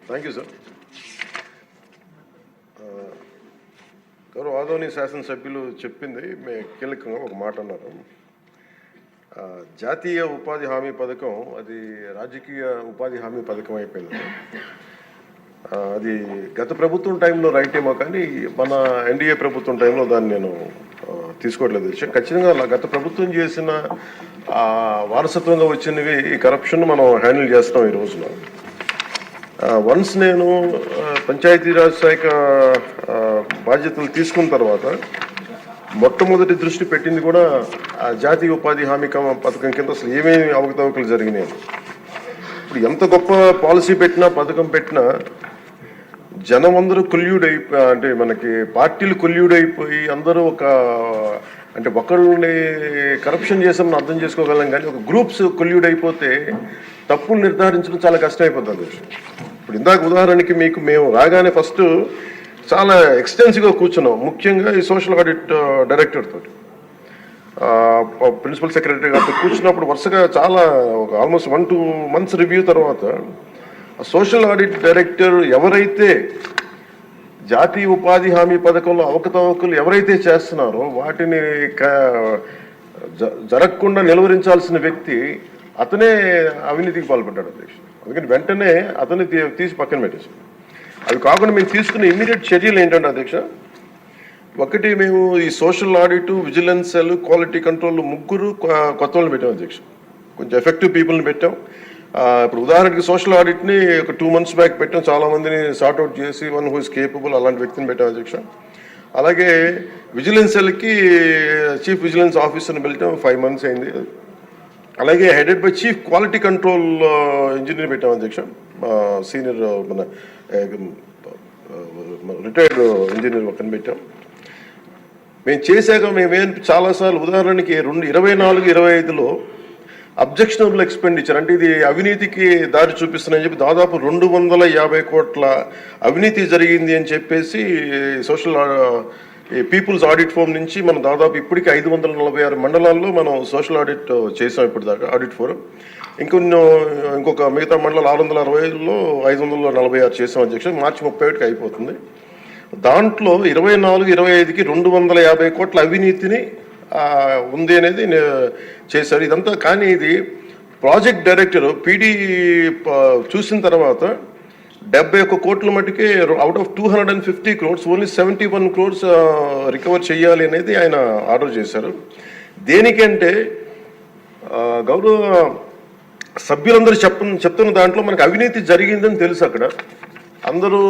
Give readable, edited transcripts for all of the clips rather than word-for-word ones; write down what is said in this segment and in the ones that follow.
Thank you sir. గౌరవ ఆదోని శాసనసభ్యులు చెప్పింది కీలకంగా ఒక మాట అన్నారు. జాతీయ ఉపాధి హామీ పథకం అది రాజకీయ ఉపాధి హామీ పథకం అయిపోయింది. అది గత ప్రభుత్వం టైంలో రైట్ ఏమో, కానీ మన ఎన్డీఏ ప్రభుత్వం టైంలో దాన్ని నేను తీసుకోవట్లేదు. ఖచ్చితంగా గత ప్రభుత్వం చేసిన వారసత్వంగా వచ్చినవి ఈ కరప్షన్ మనం హ్యాండిల్ చేస్తాం ఈ రోజున. వన్స్ నేను పంచాయతీరాజ్ శాఖ బాధ్యతలు తీసుకున్న తర్వాత మొట్టమొదటి దృష్టి పెట్టింది కూడా జాతీయ ఉపాధి హామీ పథకం కింద అసలు ఏమేమి అవకతవకలు జరిగినాయి. ఇప్పుడు ఎంత గొప్ప పాలసీ పెట్టినా పథకం పెట్టినా జనం అందరూ కొల్యూడ్ అయిపోయి, అంటే మనకి పార్టీలు కొల్యూడ్ అయిపోయి అందరూ అంటే ఒకళ్ళని కరప్షన్ చేసామని అర్థం చేసుకోగలం, కానీ ఒక గ్రూప్స్ కొల్యూడ్ అయిపోతే తప్పులు నిర్ధారించడం చాలా కష్టం అయిపోతుంది. ఇప్పుడు ఇందాక ఉదాహరణకి మేము రాగానే ఫస్ట్ చాలా ఎక్స్టెన్సివ్గా కూర్చున్నాం, ముఖ్యంగా ఈ సోషల్ ఆడిట్ డైరెక్టర్ తోటి, ప్రిన్సిపల్ సెక్రటరీ గారితో కూర్చున్నప్పుడు వరుసగా చాలా ఆల్మోస్ట్ 1-2 months రివ్యూ తర్వాత సోషల్ ఆడిట్ డైరెక్టర్ ఎవరైతే జాతీయ ఉపాధి హామీ పథకంలో అవకతవకలు ఎవరైతే చేస్తున్నారో వాటిని జరగకుండా నిలువరించాల్సిన వ్యక్తి అతనే అవినీతికి పాల్పడ్డాడు అధ్యక్ష. అందుకని వెంటనే అతన్ని తీసి పక్కన పెట్టేసాం. అవి కాకుండా మేము తీసుకున్న ఇమ్మీడియట్ చర్యలు ఏంటంటే అధ్యక్ష, ఒకటి మేము ఈ social audit, vigilance cell, quality control ముగ్గురు కొత్త వాళ్ళని పెట్టాం అధ్యక్ష. కొంచెం ఎఫెక్టివ్ పీపుల్ని పెట్టాం. ఇప్పుడు ఉదాహరణకి సోషల్ ఆడిట్ని ఒక 2 months బ్యాక్ పెట్టాం, చాలామందిని సార్ట్అవుట్ చేసి వన్ హూ ఇస్ కేపబుల్ అలాంటి వ్యక్తిని పెట్టాం అధ్యక్ష. అలాగే విజిలెన్స్ సెల్కి చీఫ్ విజిలెన్స్ ఆఫీసర్ని పెట్టాం, 5 months అయింది. అలాగే headed by chief quality control engineer పెట్టాం అధ్యక్ష, సీనియర్ మన రిటైర్డ్ ఇంజనీర్ ఒకరిని పెట్టాం. మేము చేశాక మేమేం చాలాసార్లు ఉదాహరణకి 2024-25లో అబ్జెక్షనబుల్ ఎక్స్పెండిచర్, అంటే ఇది అవినీతికి దారి చూపిస్తుందని చెప్పి దాదాపు 250 కోట్ల అవినీతి జరిగింది అని చెప్పేసి సోషల్ పీపుల్స్ ఆడిట్ ఫోరం నుంచి మనం దాదాపు ఇప్పటికీ 546 మండలాల్లో మనం సోషల్ ఆడిట్ చేసాం ఇప్పుడు దాకా ఆడిట్ ఫోరం. ఇంకొక మిగతా మండలాలు 660లో 546 చేసాం అధ్యక్ష. మార్చి 31కి అయిపోతుంది. దాంట్లో 24-25కి 250 కోట్ల అవినీతిని ఉంది అనేది చేశారు ఇదంతా. కానీ ఇది ప్రాజెక్ట్ డైరెక్టర్ పీడీ చూసిన తర్వాత 71 కోట్ల మటుకే out of 250 crores only 71 crores recover చేయాలి అనేది ఆయన ఆర్డర్ చేశారు. దేనికంటే గౌరవ సభ్యులందరూ చెప్తున్న దాంట్లో మనకు అవినీతి జరిగిందని తెలుసు. అక్కడ అందరూ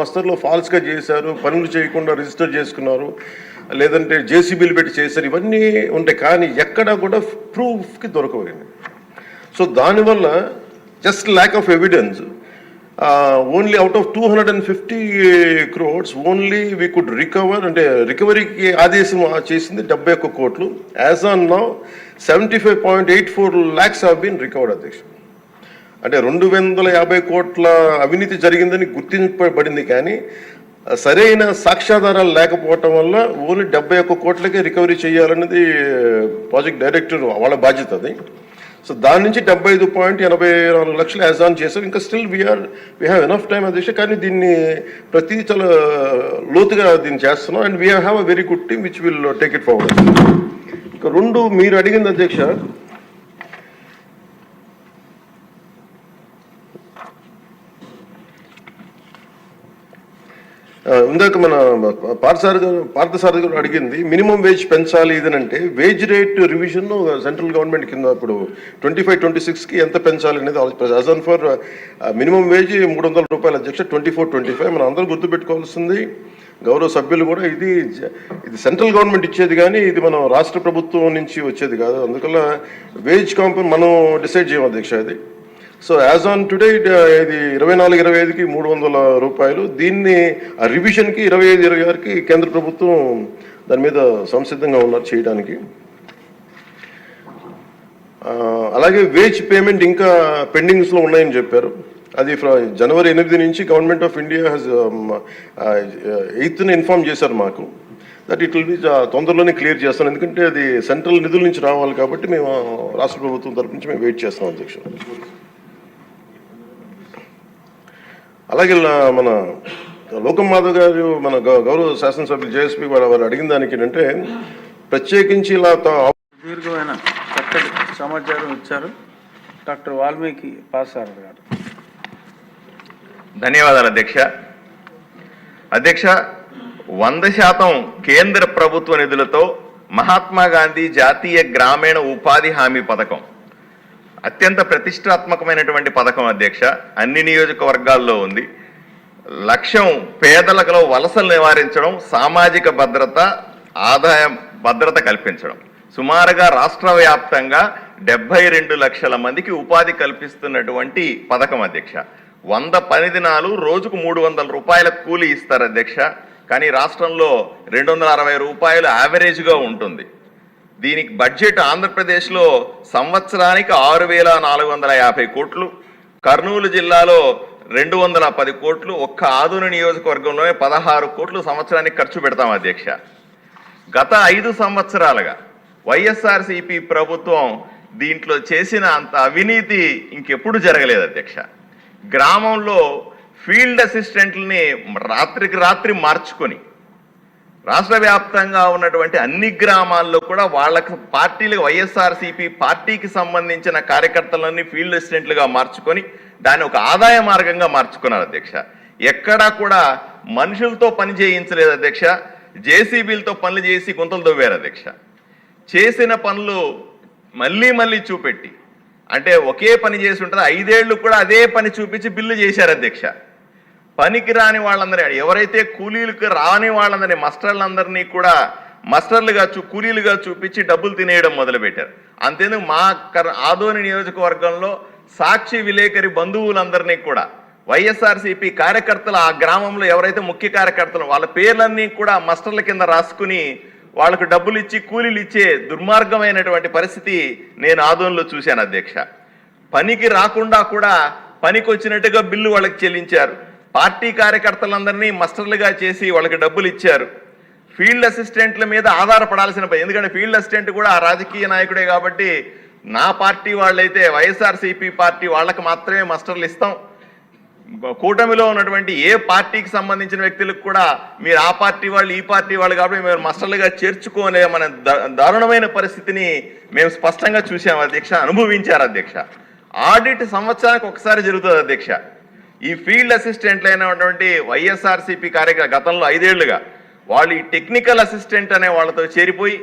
మస్తర్లో ఫాల్స్గా చేశారు, పనులు చేయకుండా రిజిస్టర్ చేసుకున్నారు, లేదంటే జేసీబీలు పెట్టి చేశారు, ఇవన్నీ ఉంటాయి. కానీ ఎక్కడా కూడా ప్రూఫ్కి దొరకలేదు. సో దానివల్ల just lack of evidence, only out of 250 crores only we could recover, అంటే రికవరీకి ఆదేశం చేసింది 71 కోట్లు. As on now 75.84 lakhs have been recovered అధ్యక్ష. అంటే 250 కోట్ల అవినీతి జరిగిందని గుర్తింపబడింది, కానీ సరైన సాక్ష్యాధారాలు లేకపోవటం వల్ల ఓన్లీ 71 కోట్లకే రికవరీ చేయాలన్నది ప్రాజెక్ట్ డైరెక్టర్ వాళ్ళ బాధ్యత అది. సో దాని నుంచి 75.84 లక్షలు యాజ్ ఆన్ చేశారు. ఇంకా still we have enough time అధ్యక్ష. కానీ దీన్ని ప్రతిదీ చాలా లోతుగా దీన్ని చేస్తున్నాం. And we have a very good team which will take it forward. ఇంకా 2 మీరు అడిగింది అధ్యక్ష, ఇందాక మన పార్థసారథి గారు అడిగింది మినిమం వేజ్ పెంచాలి ఇదనంటే, wage rate revision central government కింద ఇప్పుడు 25-26కి ఎంత పెంచాలి అనేది as on for minimum wage 300 రూపాయలు అధ్యక్ష. 24-25 మనం అందరూ గుర్తుపెట్టుకోవాల్సింది, గౌరవ సభ్యులు కూడా, ఇది సెంట్రల్ గవర్నమెంట్ ఇచ్చేది కానీ ఇది మనం రాష్ట్ర ప్రభుత్వం నుంచి వచ్చేది కాదు. అందువల్ల వేజ్ కాంపౌండ్ మనం డిసైడ్ చేయం అధ్యక్ష అది. సో యాజ్ ఆన్ టుడే ఇది 24-25కి 300 రూపాయలు. దీన్ని రివిజన్కి 25-26కి కేంద్ర ప్రభుత్వం దాని మీద సంసిద్ధంగా ఉన్నారు చేయడానికి. అలాగే వేజ్ పేమెంట్ ఇంకా పెండింగ్స్లో ఉన్నాయని చెప్పారు. అది జనవరి 8 నుంచి government of India has 8th inform చేశారు మాకు. దట్ ఇట్ విల్ బి తొందరలోనే క్లియర్ చేస్తాను, ఎందుకంటే అది సెంట్రల్ నిధుల నుంచి రావాలి కాబట్టి మేము రాష్ట్ర ప్రభుత్వం తరపు నుంచి మేము వెయిట్ చేస్తాం అధ్యక్ష. అలాగే మన లోకం మాధవ్ గారు మన గౌరవ శాసనసభ్యులు జేఎస్పీ వారు అడిగిన దానికి ఏంటంటే ప్రత్యేకించి ఇలా దీర్ఘమైన చక్కటి సమాచారం ఇచ్చారు డాక్టర్ వాల్మీకి పాసారథి గారు. ధన్యవాదాలు అధ్యక్ష. అధ్యక్ష, 100% కేంద్ర ప్రభుత్వ నిధులతో మహాత్మా గాంధీ జాతీయ గ్రామీణ ఉపాధి హామీ పథకం అత్యంత ప్రతిష్టాత్మకమైనటువంటి పథకం అధ్యక్ష. అన్ని నియోజకవర్గాల్లో ఉంది. లక్ష్యం పేదలకు వలసలు నివారించడం, సామాజిక భద్రత, ఆదాయ భద్రత కల్పించడం. సుమారుగా రాష్ట్ర వ్యాప్తంగా 72 లక్షల మందికి ఉపాధి కల్పిస్తున్నటువంటి పథకం అధ్యక్ష. 100 పని దినాలు, రోజుకు 300 రూపాయల కూలీ ఇస్తారు అధ్యక్ష. కానీ రాష్ట్రంలో 260 రూపాయలు యావరేజ్గా ఉంటుంది. దీనికి బడ్జెట్ ఆంధ్రప్రదేశ్లో సంవత్సరానికి 6,450 కోట్లు, కర్నూలు జిల్లాలో 210 కోట్లు, ఒక్క ఆదోని నియోజకవర్గంలోనే 16 కోట్లు సంవత్సరానికి ఖర్చు పెడతాం అధ్యక్ష. గత 5 సంవత్సరాలుగా వైఎస్ఆర్సీపీ ప్రభుత్వం దీంట్లో చేసిన అంత అవినీతి ఇంకెప్పుడు జరగలేదు అధ్యక్ష. గ్రామంలో ఫీల్డ్ అసిస్టెంట్లని రాత్రికి రాత్రి మార్చుకొని రాష్ట్ర వ్యాప్తంగా ఉన్నటువంటి అన్ని గ్రామాల్లో కూడా వాళ్ళకి పార్టీలకు వైఎస్ఆర్సీపీ పార్టీకి సంబంధించిన కార్యకర్తలన్నీ ఫీల్డ్ అసిస్టెంట్లుగా మార్చుకొని దాన్ని ఒక ఆదాయ మార్గంగా మార్చుకున్నారు అధ్యక్ష. ఎక్కడా కూడా మనుషులతో పని చేయించలేదు అధ్యక్ష. జేసీబీలతో పనులు చేసి గుంతలు తవ్వారు అధ్యక్ష. చేసిన పనులు మళ్ళీ చూపెట్టి, అంటే ఒకే పని చేసి ఉంటుంది 5 ఏళ్ళు కూడా అదే పని చూపించి బిల్లు చేశారు అధ్యక్ష. పనికి రాని వాళ్ళందరినీ, ఎవరైతే కూలీలకు రాని వాళ్ళందరినీ, మస్టర్లందరినీ కూడా మస్టర్లుగా కూలీలుగా చూపించి డబ్బులు తినేయడం మొదలుపెట్టారు. అంతేందుకు మా ఆదోని నియోజకవర్గంలో సాక్షి విలేకరి బంధువులందరినీ కూడా వైఎస్ఆర్సీపీ కార్యకర్తలు, ఆ గ్రామంలో ఎవరైతే ముఖ్య కార్యకర్తలు వాళ్ళ పేర్లన్నీ కూడా మస్టర్ల కింద రాసుకుని వాళ్ళకు డబ్బులు ఇచ్చి కూలీలు ఇచ్చే దుర్మార్గమైనటువంటి పరిస్థితి నేను ఆదోనిలో చూశాను అధ్యక్ష. పనికి రాకుండా కూడా పనికి వచ్చినట్టుగా బిల్లు వాళ్ళకి చెల్లించారు. పార్టీ కార్యకర్తలందరినీ మస్టర్లుగా చేసి వాళ్ళకి డబ్బులు ఇచ్చారు. ఫీల్డ్ అసిస్టెంట్ల మీద ఆధారపడాల్సిన పని, ఎందుకంటే ఫీల్డ్ అసిస్టెంట్ కూడా ఆ రాజకీయ నాయకుడే కాబట్టి నా పార్టీ వాళ్ళైతే వైఎస్ఆర్సీపీ పార్టీ వాళ్ళకి మాత్రమే మస్టర్లు ఇస్తాం, కూటమిలో ఉన్నటువంటి ఏ పార్టీకి సంబంధించిన వ్యక్తులకు కూడా మీరు ఆ పార్టీ వాళ్ళు ఈ పార్టీ వాళ్ళు కాబట్టి మేము మస్టర్లుగా చేర్చుకోలే మన దారుణమైన పరిస్థితిని మేము స్పష్టంగా చూసాం అధ్యక్ష, అనుభవించారు అధ్యక్ష. ఆడిట్ సంవత్సరానికి ఒకసారి జరుగుతుంది అధ్యక్ష. ఈ ఫీల్డ్ అసిస్టెంట్లు అయినటువంటి వైఎస్ఆర్సీపీ కార్యక్రమం గతంలో 5 ఏళ్లుగా వాళ్ళు ఈ టెక్నికల్ అసిస్టెంట్ అనే వాళ్ళతో చేరిపోయి,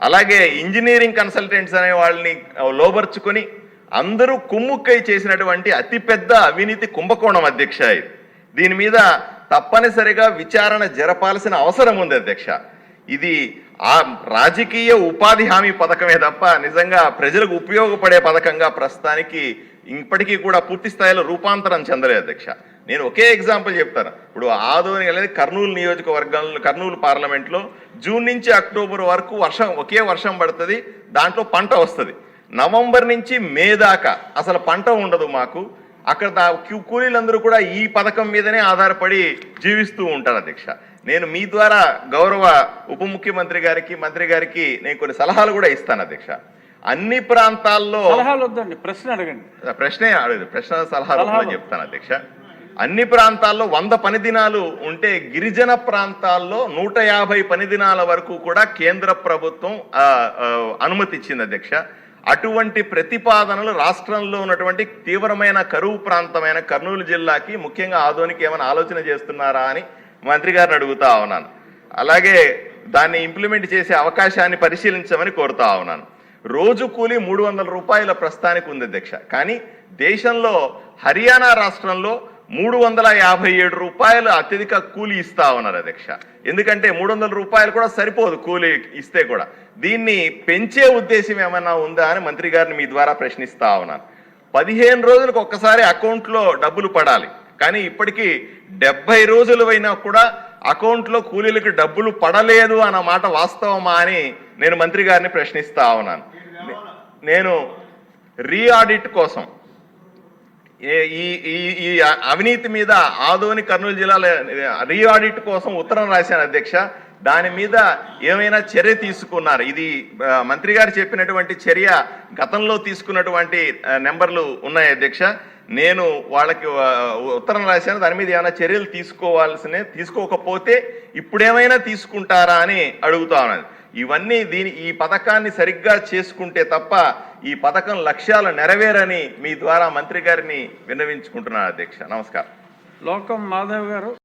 అలాగే ఇంజనీరింగ్ కన్సల్టెంట్స్ అనే వాళ్ళని లోబర్చుకొని అందరూ కుమ్ముక్కై చేసినటువంటి అతిపెద్ద అవినీతి కుంభకోణం అధ్యక్ష. దీని మీద తప్పనిసరిగా విచారణ జరపాల్సిన అవసరం ఉంది అధ్యక్ష. ఇది ఆ రాజకీయ ఉపాధి హామీ పథకమే తప్ప నిజంగా ప్రజలకు ఉపయోగపడే పథకంగా ప్రస్తుతానికి ఇప్పటికీ కూడా పూర్తి స్థాయిలో రూపాంతరం చెందలేదు అధ్యక్ష. నేను ఒకే ఎగ్జాంపుల్ చెప్తాను. ఇప్పుడు ఆదోని అనేది కర్నూలు నియోజకవర్గంలో, కర్నూలు పార్లమెంట్లో జూన్ నుంచి అక్టోబర్ వరకు ఒకే వర్షం పడుతుంది, దాంట్లో పంట వస్తుంది. నవంబర్ నుంచి మే దాకా అసలు పంట ఉండదు మాకు. అక్కడ కూలీలందరూ కూడా ఈ పథకం మీదనే ఆధారపడి జీవిస్తూ ఉంటారు అధ్యక్ష. నేను మీ ద్వారా గౌరవ ఉప ముఖ్యమంత్రి గారికి, మంత్రి గారికి నేను కొన్ని సలహాలు కూడా ఇస్తాను అధ్యక్ష. అన్ని ప్రాంతాల్లో సలహాలు వద్దండి, ప్రశ్న అడగండి. ప్రశ్నే అడగదు, ప్రశ్న సలహాలు చెప్తాను అధ్యక్ష. అన్ని ప్రాంతాల్లో 100 పని దినాలు ఉంటే గిరిజన ప్రాంతాల్లో 150 పని దినాల వరకు కూడా కేంద్ర ప్రభుత్వం అనుమతి ఇచ్చింది అధ్యక్ష. అటువంటి ప్రతిపాదనలు రాష్ట్రంలో ఉన్నటువంటి తీవ్రమైన కరువు ప్రాంతమైన కర్నూలు జిల్లాకి, ముఖ్యంగా ఆదోనికి ఏమైనా ఆలోచన చేస్తున్నారా అని మంత్రి గారిని అడుగుతా ఉన్నాను. అలాగే దాన్ని ఇంప్లిమెంట్ చేసే అవకాశాన్ని పరిశీలించమని కోరుతా ఉన్నాను. రోజు కూలీ 300 రూపాయల ప్రస్తుతానికి ఉంది అధ్యక్ష. కానీ దేశంలో హర్యానా రాష్ట్రంలో 357 రూపాయలు అత్యధిక కూలీ ఇస్తా ఉన్నారు అధ్యక్ష. ఎందుకంటే 300 రూపాయలు కూడా సరిపోదు కూలీ ఇస్తే కూడా. దీన్ని పెంచే ఉద్దేశం ఏమైనా ఉందా అని మంత్రి గారిని మీ ద్వారా ప్రశ్నిస్తా ఉన్నాను. 15 రోజులకు ఒక్కసారి అకౌంట్లో డబ్బులు పడాలి, కానీ ఇప్పటికీ 70 రోజులు అయినా కూడా అకౌంట్లో కూలీలకు డబ్బులు పడలేదు అన్న మాట వాస్తవమా అని నేను మంత్రి గారిని ప్రశ్నిస్తా ఉన్నాను. నేను రీఆడిట్ కోసం ఈ అవినీతి మీద ఆదోని కర్నూలు జిల్లాలో రీఆడిట్ కోసం ఉత్తరం రాశాను అధ్యక్ష. దాని మీద ఏమైనా చర్య తీసుకున్నారు? ఇది మంత్రి గారు చెప్పినటువంటి చర్య గతంలో తీసుకున్నటువంటి నెంబర్లు ఉన్నాయి అధ్యక్ష. నేను వాళ్ళకి ఉత్తరం రాశాను. దాని మీద ఏమైనా చర్యలు తీసుకోకపోతే ఇప్పుడేమైనా తీసుకుంటారా అని అడుగుతా ఉన్నది. ఇవన్నీ ఈ పథకాన్ని సరిగ్గా చేసుకుంటే తప్ప ఈ పథకం లక్ష్యాలు నెరవేరని మీ ద్వారా మంత్రి గారిని విన్నవించుకుంటున్నాను అధ్యక్ష. నమస్కారం. లోకం మాధవ్ గారు.